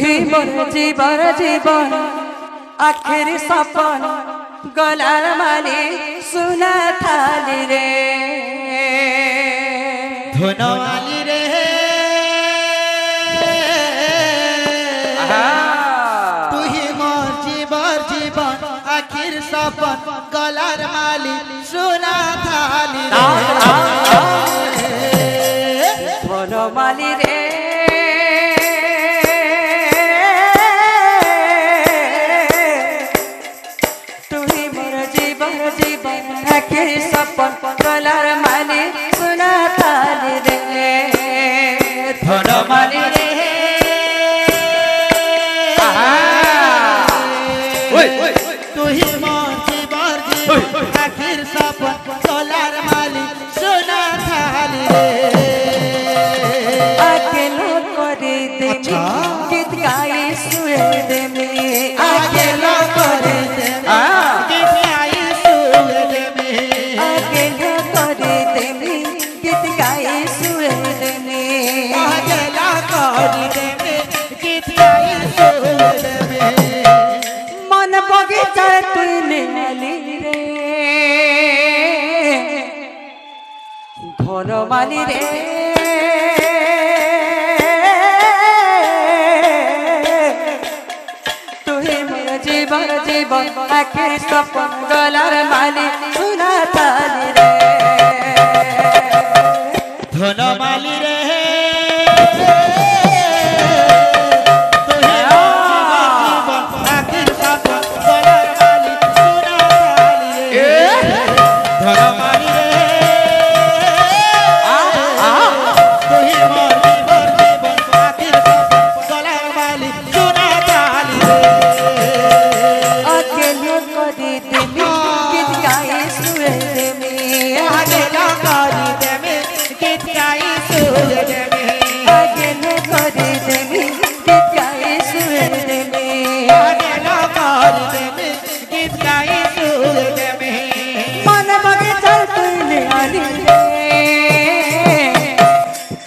ही मोर जीवन जीवन आखिर सपन गलार माली सुना थाली रे धुनवाली रे तू ही मोर जीवन आखिर सपन गलार माली सुना थाली रे धुनवाली रे आखिर सपन गलार माली सुना थाली रे धुनवाली रे तू ही मोर जीवन आखिर सपन गलार माली सुना थाली रे अकेलो करे दे गीत गाई सुए दे में अकेलो करे दे मन बगीचा तुने रे धुनवाली रे तू ही मोर जीवन आखिर सपन गलार माली सुना थाली रे धुनवाली रे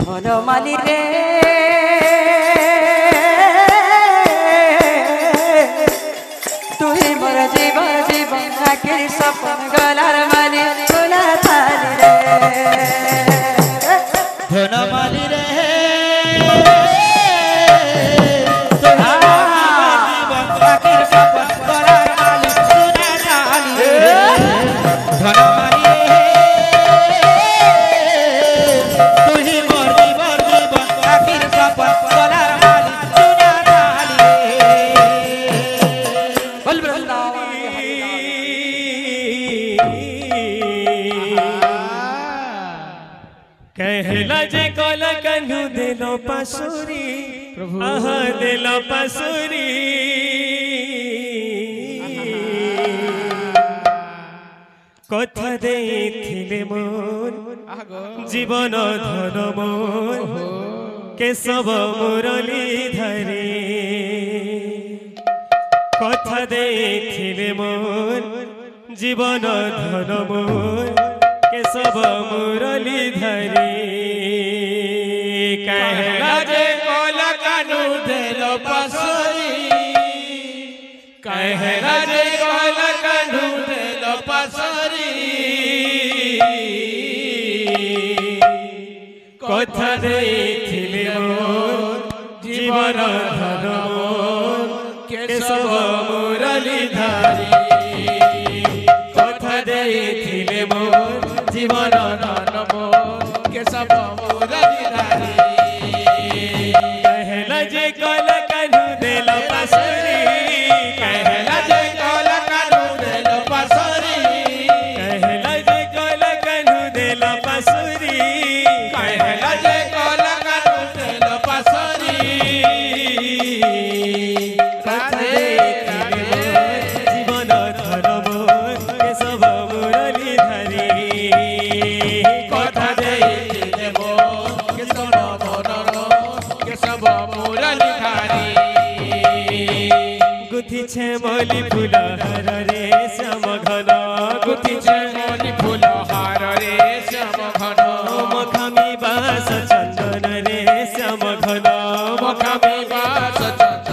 धुनवाली रे तू ही मोर जीवन आखिर सपन गलार माली सुना थाली रे धुनवाली रे आखिर सपन गलार माली सुना थाली रे धुनवाली कहला जे कोला कन्हू दिलो पसुरी आहा दिलो पसुरी कथा देथिले मोर जीवन धन मोर केशव मुरली धरे कथा देथिले मोर जीवन धन मोर केशव मुरली धरे कहला जे कोला कानू देलो पसुरी कहला जे कोला कानू देलो पसुरी कथा देथिले मोर जीवन धन मोर केशव मुरली धरे कथा देथिले मोर जीवन धन मोर केशव मुरली धरे कहला जे कोला कानू देलो पसुरी कहला जे कोला कानू देलो पसुरी कहला जे कोला कानू देलो पसुरी कहला जे कोला कानू देलो पसुरी कथा देथिले जीवन धन मोर केशव मुरली धरे कथा देथिले मोर केशव मुरली धरे गुथी छे मोली फूल हार रे श्याम घन गुथी छे मोली फूल हार रे श्याम घन मखामी बास चंदन रे श्याम घन मखामी बास चंदन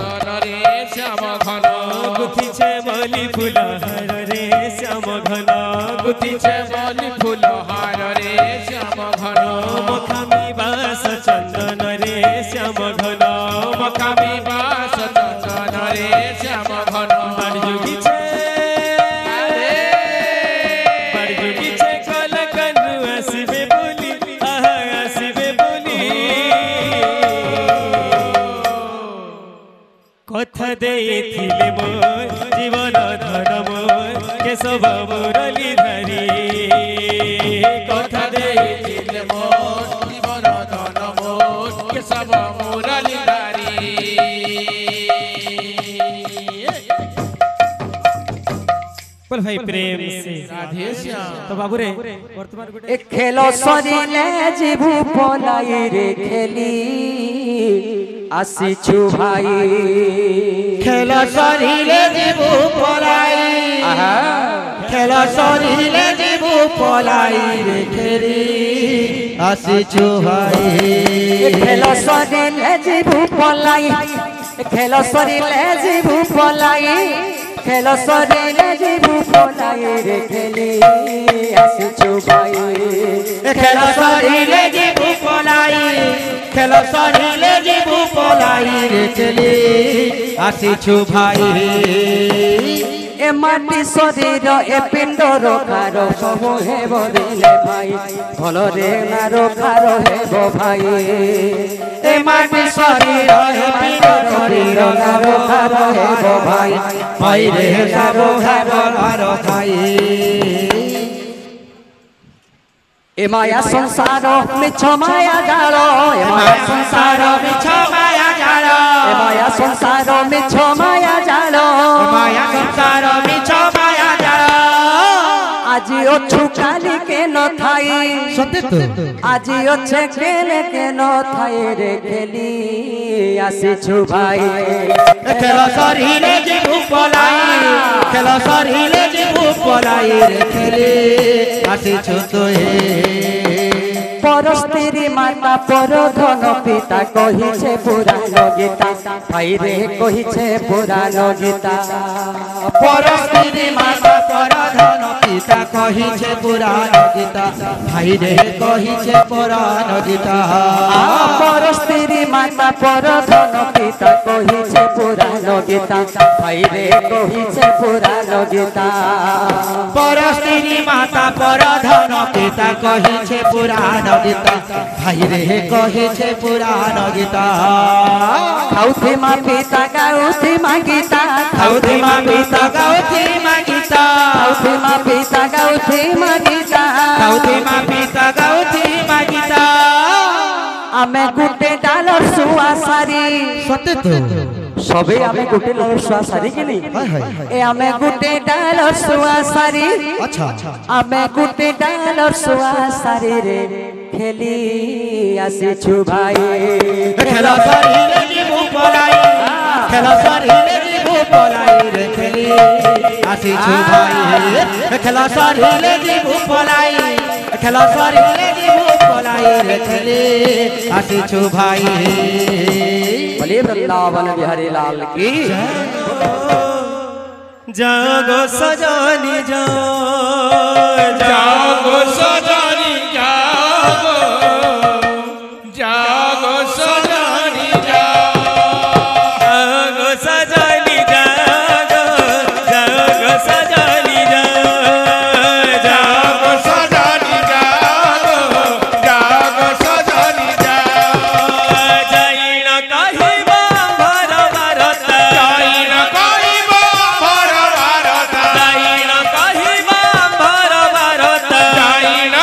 ঘন মখামি বাস চন্দন রে শ্যাম ঘন মখামি বাস চন্দন রে শ্যাম ঘন বার জুগিছে কল কানু আসিবে বলি আহা আসিবে বলি কথা দেইছিলে মোর জীবন ধন মোর কেশব মুরলী ধারি কথা দেইছিলে মোর জীবন ধন মোর কেশব মুরলী ধারি बोल भाई प्रेम से राधे श्याम तो बाबू रे वर्तमान ए खेलो सरिले जीवु पलाई रे खेली आसीछु भाई খেলা সরিলে জীবু পলাই খেলা সরিলে জীবু পলাই রে খেলি আসিছু ভাই खेलो सरिले जीवु पलाई खेलो सरिले जीवु पलाई खेलो सरिले जीवु पलाई रे खेली आसीछु भाई খেলা সরিলে জীবু পলাই খেলা সরিলে জীবু পলাই রে খেলি আসিছু ভাই ए माटी शरीर ए पिंड रखार सब हेब दिले भाई भल रे ना रखार हेब भाई ए माटी शरीर हे पिंड शरीर ना रखार हेब भाई भाई रे ना रखार भाई ए माया संसार मिछ माया जाल ए माया संसार मिछ माया जाल ए माया संसार मिछ माया जाल माया संसार मिछ माया जाल আজি অছু কালি কে ন থাই সত্যি তো আজি অছে কেলে কে ন থাই রে খেলি আসিছু ভাই খেলা সরিলে জীবু পলাই খেলা সরিলে জীবু পলাই রে খেলি আসিছু তোয়ে परस्त्री माता पर धन पिता कहिछे पुराण गीता भाई रे कहिछे पुराण गीता परस्त्री माता पर धन पिता कहिछे पुराण गीता भाई रे कहिछे पुराण गीता परस्त्री माता पर धन पिता कहिछे पुराण गीता भाई रे कहिछे पुराण गीता परस्त्री माता पर धन पिता कहिछे पुराण गीता भाई रे कहिछे पुराण गीता खाउथी मा पिता गाउथी मा गीता खाउथी मा पिता गाउथी मा गीता खाउथी मा पिता गाउथी मा गीता खाउथी मा पिता गाउथी मा गीता आमे गुटे डालर सुआ सारी सत्य तो सबे आमे गुटे डालर सुआ सारी केली ए आमे गुटे डालर सुआ सारी अच्छा आमे गुटे डालर सुआ सारी रे खेली आसीछु भाई खेला सरिले जीवु पलाई खेला सरिले जीवु पलाई रे खेली आसीछु भाई खेला सरिले जीवु पलाई खेला सरिले जीवु पलाई रे खेली आसीछु भाई बोले वृंदावन बिहारी लाल की जागो सजानी जागो सजानी जागो सजानी जागो सजानी जागो सजानी जागो सजानी जागो सजानी जाई ना कहीं भर भारत जाई ना कहीं भर भारत जाई ना कहीं भर भारत जाई ना